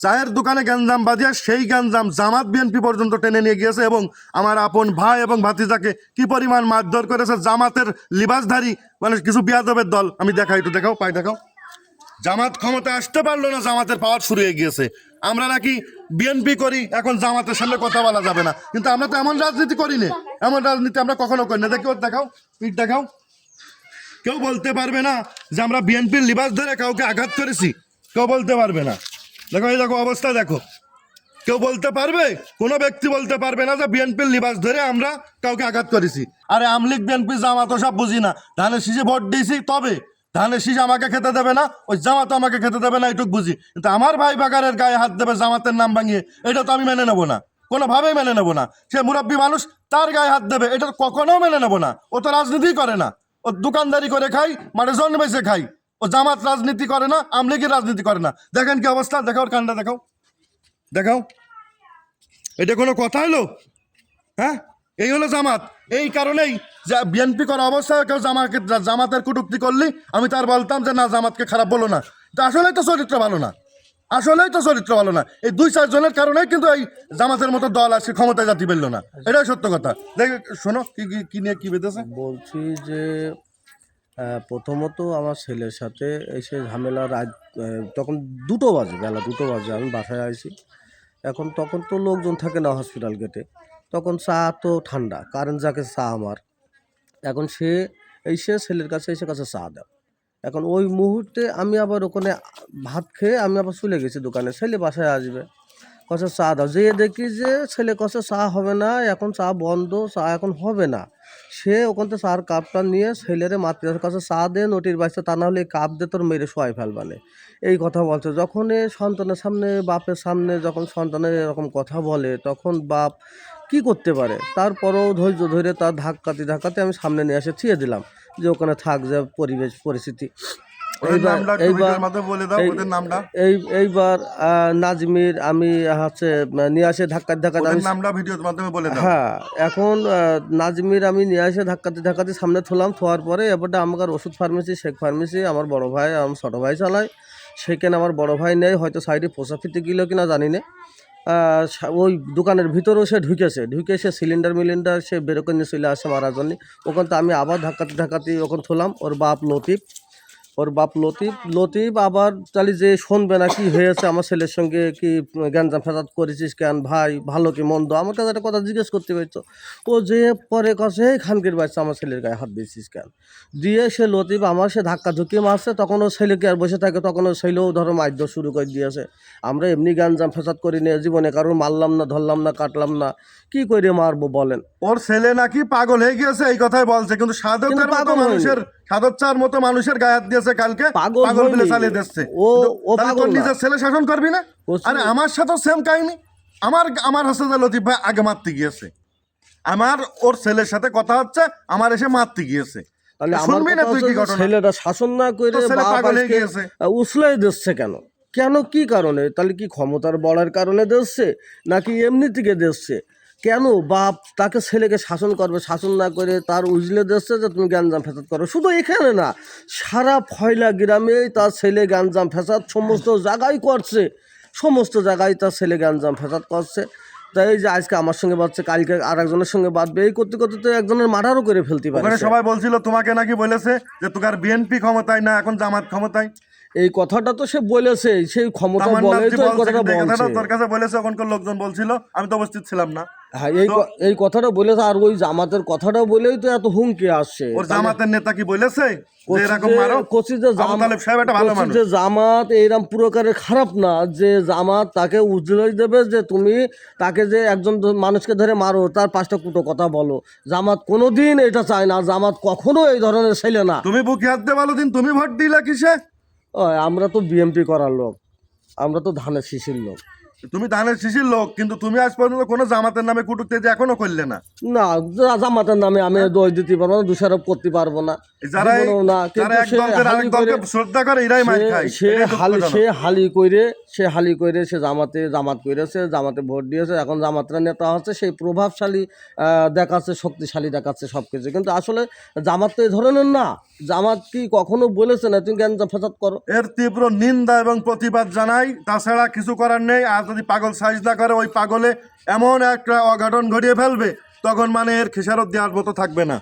চায়ের দোকানে গ্যাঞ্জাম বাজিয়ে সেই গ্যাঞ্জাম জামাত বিএনপি পর্যন্ত টেনে নিয়ে গিয়েছে এবং আমার আপন ভাই এবং ভাতিজাকে কি পরিমাণ মারধর করেছে জামাতের লিবাসধারী মানে কিছু বিয়াদবের দল। আমি দেখাই, একটু দেখাও, পাই দেখাও। জামাত ক্ষমতা আসতে পারলো না, জামাতের পাওয়ার শুরু হয়ে গিয়েছে। আমরা নাকি বিএনপি করি, এখন জামাতের সামনে কথা বলা যাবে না, কিন্তু আমরা তো এমন রাজনীতি করি না, এমন রাজনীতি আমরা কখনো করি না। দেখো, দেখাও, পিঠ দেখাও। কেউ বলতে পারবে না যে আমরা বিএনপির লিবাস ধরে কাউকে আঘাত করেছি, কেউ বলতে পারবে না। দেখো, এই দেখো অবস্থা দেখো, কেউ বলতে পারবে, কোনো ব্যক্তি বলতে পারবে না যে বিএনপির লিবাস ধরে আমরা কাউকে আঘাত করেছি। আরে আমলিগ বিএনপি জামাত সব বুঝি না, ধানের শীষে ভোট দিয়েছি, তবে ধানের শীষ আমাকে খেতে দেবে না, ওই জামাত আমাকে খেতে দেবে না, এইটুক বুঝি। কিন্তু আমার ভাই বাগারের গায়ে হাত দেবে জামাতের নাম ভাঙিয়ে, এটা তো আমি মেনে নেবো না, কোনোভাবেই মেনে নেবো না। সে মুরব্বী মানুষ, তার গায়ে হাত দেবে, এটা কখনো মেনে নেবো না। ও তো রাজনীতি করে না, ও দোকানদারি করে খাই, মানে জন বেঁচে খাই। ও জামাত রাজনীতি করে না, আমলিগের রাজনীতি করে না। দেখেন কি অবস্থা, দেখাও, ওর কান্ডা দেখাও, দেখাও। এটা কোনো কথা হলো? হ্যাঁ, এই হলো জামাত। এই কারণেই যে বিএনপি করা অবস্থায় কেউ জামাতের কটূক্তি করলি আমি তার বলতাম যে না, জামাতকে খারাপ বলো না। তো আসলেই তো চরিত্র ভালো না, আসলেই তো চরিত্র ভালো না। এই 2-4 জনের কারণেই কিন্তু এই জামাতের মতো দল আজকে ক্ষমতায় জাতি পেল না, এটাই সত্য কথা। দেখ, শোনো কি কি নিয়ে কি বেঁধেছে। বলছি যে প্রথমত আমার ছেলের সাথে এসে ঝামেলা রাত তখন 2টো বাজে, বেলা 2টো বাজে, আমি বাসায় আইছি। তখন তো লোকজন থাকে না হসপিটাল গেটে, তখন চা তো ঠান্ডা, কারেন্ট যাকে চা আমার। এখন সে ছেলের কাছে চা দাও। এখন ওই মুহূর্তে আমি আবার ওখানে ভাত খেয়ে আমি আবার চলে গেছি দোকানে, ছেলে বাসায় আসবে, কষে চা দাও। যেয়ে দেখি যে ছেলে কষে চা হবে না, এখন চা বন্ধ, চা এখন হবে না। সে ওখান থেকে চার কাপটা নিয়ে ছেলেরে মাতৃর কাছে চা দে, নটির বাইসে, তা না হলে এই কাপ দিয়ে তোর মেরে শোয়াই ফেলবানে, এই কথা বলছে। যখন সন্তানের সামনে, বাপের সামনে যখন সন্তানের এরকম কথা বলে, তখন বাপ কি করতে পারে? তারপরেও ধৈর্য ধরে তার ধাক্কাতে আমি সামনে নিয়ে এসে থিয়ে দিলাম যে ওখানে থাক, যে পরিস্থিতি। এইবার নাজমির আমি হচ্ছে নিয়ে আসে ধাক্কাতে হ্যাঁ, এখন নাজমির আমি নিয়ে আসে ধাক্কাতে সামনে থুলাম। থোয়ার পরে এবারটা আমার ওষুধ ফার্মেসি, শেখ ফার্মেসি আমার বড় ভাই, আমার ছোটো ভাই চালায়। সেখানে আমার বড় ভাই নেই, হয়তো সাইডে পোষা ফিতে গেল কিনা জানি না। ওই দোকানের ভিতরেও সে ঢুকে সে সিলিন্ডার সে বেরো করে নিয়ে চলে আসে মারার জন্য। ওখান তো আমি আবার ধাক্কাতে ওখানে থুলাম। ওর বাপ লতিফ আবার তাহলে যে শুনবে না কি হয়েছে, আমার ছেলের সঙ্গে কি গ্যাঞ্জাম ফেসাদ করেছিস কেন ভাই, ভালো কি মন্দ, আমার কাছে একটা কথা জিজ্ঞেস করতে পারছো। ও যে পরে কাছে খানকির বাচ্চা আমার ছেলের গায়ে হাত দিয়েছিস কেন, দিয়ে সে লতিফ আমার সে ধাক্কা ঝুঁকিয়ে মারছে। তখন ও ছেলেকে আর বসে থাকে, তখন ও ছেলেও ধরো মারধর শুরু করে দিয়েছে। আমরা এমনি গ্যাঞ্জাম ফেসাদ করি নিয়ে জীবনে কারোর মারলাম না, ধরলাম না, কাটলাম না, কি করে মারবো বলেন? ওর ছেলে নাকি পাগল হয়ে গিয়েছে, এই কথাই বলছে, কিন্তু সাধকচার মতো মানুষের গায়ে হাত দিয়েছে কালকে, পাগল বলে চালিয়ে দিচ্ছে। তোর নিজের ছেলে শাসন করবি না? আরে আমার সাথে সেম কাহিনী। আমার হচ্ছে যে লতিফ ভাই আগে মারতে গিয়েছে, আমার ওর ছেলের সাথে কথা হচ্ছে, আমার এসে মারতে গিয়েছে। শুনবি না তুই কি ঘটনা? ছেলেটা শাসন না করে উছলাই দিচ্ছে কেন? কি কারণে? তাহলে কি ক্ষমতার বড়ার কারণে দিচ্ছে, নাকি এমনি থেকে দিচ্ছে? কেন বাপ তাকে ছেলেকে শাসন করবে, শাসন না করে তার উজলে দিচ্ছে যে তুমি গ্যাঞ্জাম ফেসাদ করো? শুধু এখানে না, সারা ফয়লা গ্রামেই তার ছেলে গ্যাঞ্জাম ফেসাদ সমস্ত জায়গায় করছে, সমস্ত জায়গায় তার ছেলে গ্যাঞ্জাম ফেসাদ করছে। তাই এই যে আজকে আমার সঙ্গে বাঁধছে, কালকে আর একজনের সঙ্গে বাঁধবে, এই করতে করতে তো একজনের মার্ডারও করে ফেলতে পারে। সবাই বলছিল তোমাকে নাকি বলেছে যে তোর বিএনপি ক্ষমতায় না, এখন জামাত ক্ষমতায়। এই কথাটা তো সে বলেছে, সেই ক্ষমতা বলে তো এই কথাটা বলছে। তোর কাছে বলেছে, ওখানকার লোকজন বলছিল, আমি তো উপস্থিত ছিলাম না। হ্যাঁ, এই কথাটা বলেছে। আর ওই জামাতের কথাটা বলেই তো এত হুমকি আসছে। ওর জামাতের নেতা কি বলেছে যে জামাত এইরকম প্রকারের খারাপ না, যে জামাত তাকে উজ্জ্বল দেবে যে তুমি তাকে যে একজন মানুষকে ধরে মারো, তার 5টা কুটো কথা বলো। জামাত কোনোদিন এটা চায় না, জামাত কখনো এই ধরনের ছেলে না। তুমি বুকে হাত দিয়ে ভালো দিন, তুমি ভোট দিলা কিসে? আমরা তো বিএমপি করার লোক, আমরা তো ধানের শীষের লোক। তুমি ধানের শিশির লোক, কিন্তু তুমি আজ পর্যন্ত কোনো জামাতের নামে কটূক্তি যে এখনো করলে না। না, জামাতের নামে আমি দোষ দিতে পারবো না, দোষারোপ করতে পারবো না, যারা জীবনেও না। যারা কিন্তু এক দলকে আরেক দলকে শ্রদ্ধা করে এরাই মার খায়। সে হালি করে সে জামাত করেছে, জামাতে ভোট দিয়েছে, এখন জামাতরা নেতা হচ্ছে, সেই প্রভাবশালী দেখাচ্ছে, শক্তিশালী দেখাচ্ছে সবকিছু। কিন্তু আসলে জামাত তো এই ধরনের না। জামাত কি কখনো বলেছে না তুমি জ্ঞান ফাসাদ করো? এর তীব্র নিন্দা এবং প্রতিবাদ জানাই, তাছাড়া কিছু করার নেই। আর যদি পাগল সাজদা করে, ওই পাগলে এমন একটা অঘটন ঘটিয়ে ফেলবে, তখন মানে এর খেসারত দেওয়ার মতো থাকবে না।